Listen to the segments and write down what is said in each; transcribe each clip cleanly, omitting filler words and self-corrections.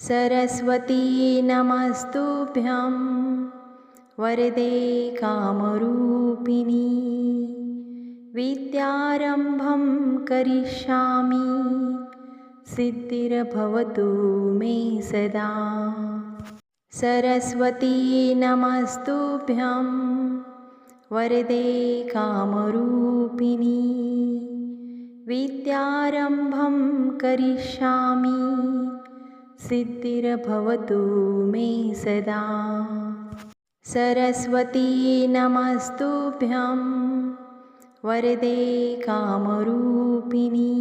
सरस्वती नमस्तुभ्यं वरदे कामरूपिणी विद्यारम्भं करिष्यामि सिद्धिर्भवतु मे सदा। सरस्वती नमस्तुभ्यं वरदे कामरूपिणी विद्यारम्भं करिष्यामि सिद्धिर्भवतु मे सदा। सरस्वती नमस्तुभ्यं वरदे कामरूपिणी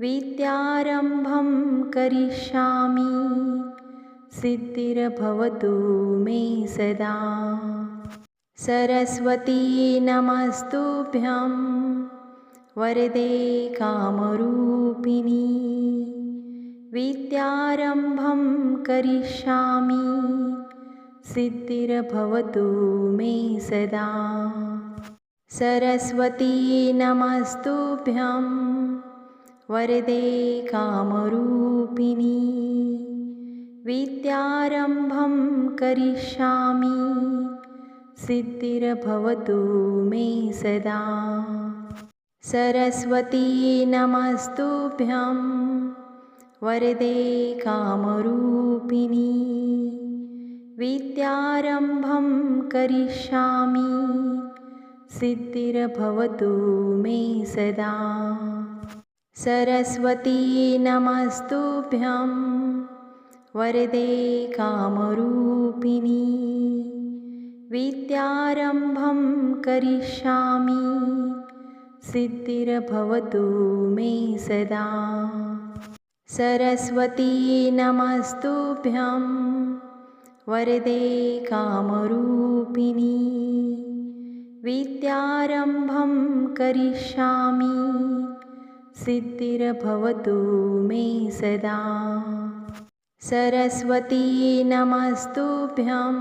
विद्यारम्भं करिष्यामि सिद्धिर्भवतु मे सदा। सरस्वती नमस्तुभ्यं वरदे कामरूपिणी विद्यारम्भं करिष्यामि सिद्धिर्भवतु मे सदा। सरस्वती नमस्तुभ्यं वरदे कामरूपिणी विद्यारम्भं करिष्यामि सिद्धिर्भवतु मे सदा। सरस्वती नमस्तुभ्यं वरदे कामरूपिणी विद्यारम्भं करिष्यामि सिद्धिर्भवतु मे सदा। सरस्वती नमस्तुभ्यं वरदे कामरूपिणी विद्यारम्भं करिष्यामि सिद्धिर्भवतु मे सदा। सरस्वती नमस्तुभ्यं वरदे कामरूपिणी विद्यारम्भं करिष्यामि सिद्धिर्भवतु मे सदा। सरस्वती नमस्तुभ्यं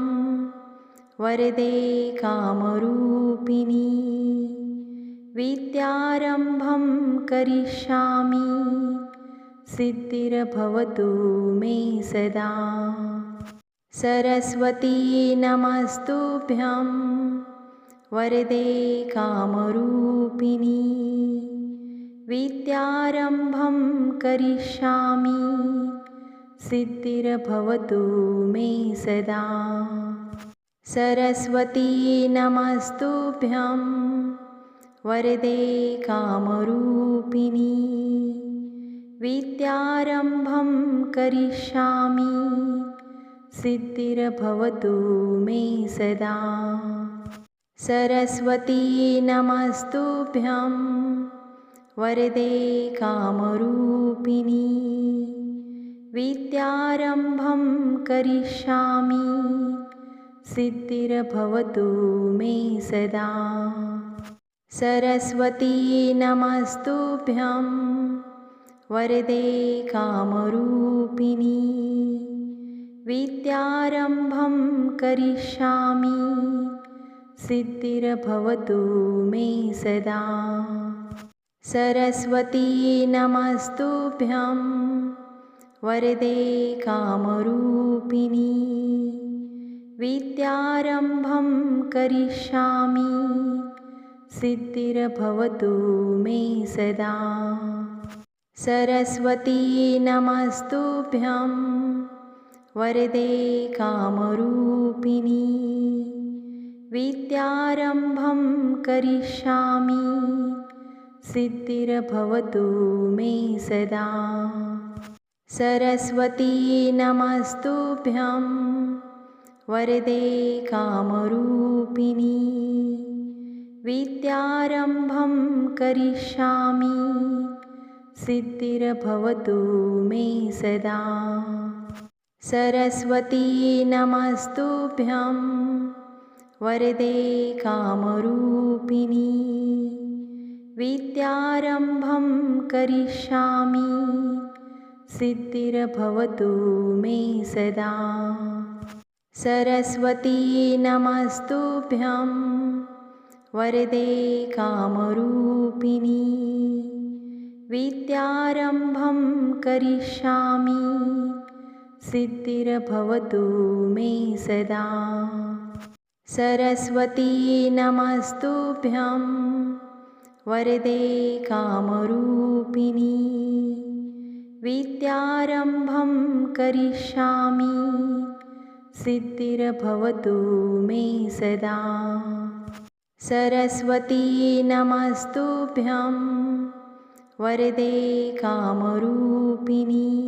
वरदे कामरूपिणी विद्यारम्भं करिष्यामि सिद्धिर्भवतु मे सदा। सरस्वती नमस्तुभ्यं वरदे कामरूपिणी विद्यारम्भं करिष्यामि सिद्धिर्भवतु मे सदा। सरस्वती नमस्तुभ्यं वरदे कामरूपिणी विद्यारम्भं करिष्यामि सिद्धिर्भवतु मे सदा। सरस्वती नमस्तुभ्यं वरदे कामरूपिणी विद्यारम्भं करिष्यामि सिद्धिर्भवतु मे सदा। सरस्वती नमस्तुभ्यं वरदे कामरूपिणी विद्यारम्भं करिष्यामि सिद्धिर्भवतु मे सदा। सरस्वती नमस्तुभ्यं वरदे कामरूपिणी विद्यारम्भं करिष्यामि सिद्धिर्भवतु मे सदा। सरस्वती नमस्तुभ्यं वरदे कामरूपिणी विद्यारम्भं करिष्यामि सिद्धिर्भवतु मे सदा। सरस्वती नमस्तुभ्यं वरदे कामरूपिणी विद्यारम्भं करिष्यामि सिद्धिर्भवतु मे सदा। सरस्वती नमस्तुभ्यं वरदे कामरूपिणी विद्यारम्भं करिष्यामि सिद्धिर्भवतु मे सदा। सरस्वती नमस्तुभ्यं वरदे कामरूपिणी विद्यारम्भं करिष्यामि सिद्धिर्भवतु मे सदा। सरस्वती नमस्तुभ्यं वरदे कामरूपिणी। विद्यारम्भं करिष्यामि सिद्धिर्भवतु मे सदा। सरस्वती नमस्तुभ्यं वरदे कामरूपिणी।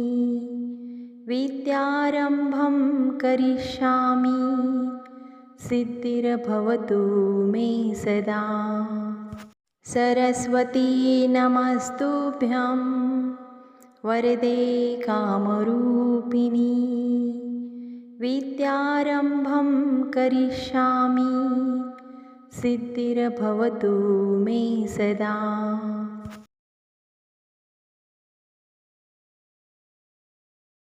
विद्यारम्भं करिष्यामि सिद्धिर्भवतु मे सदा। सरस्वती नमस्तुभ्यं वरदे कामरूपिणी। विद्यारम्भं करिष्यामि सिद्धिर्भवतु मे सदा।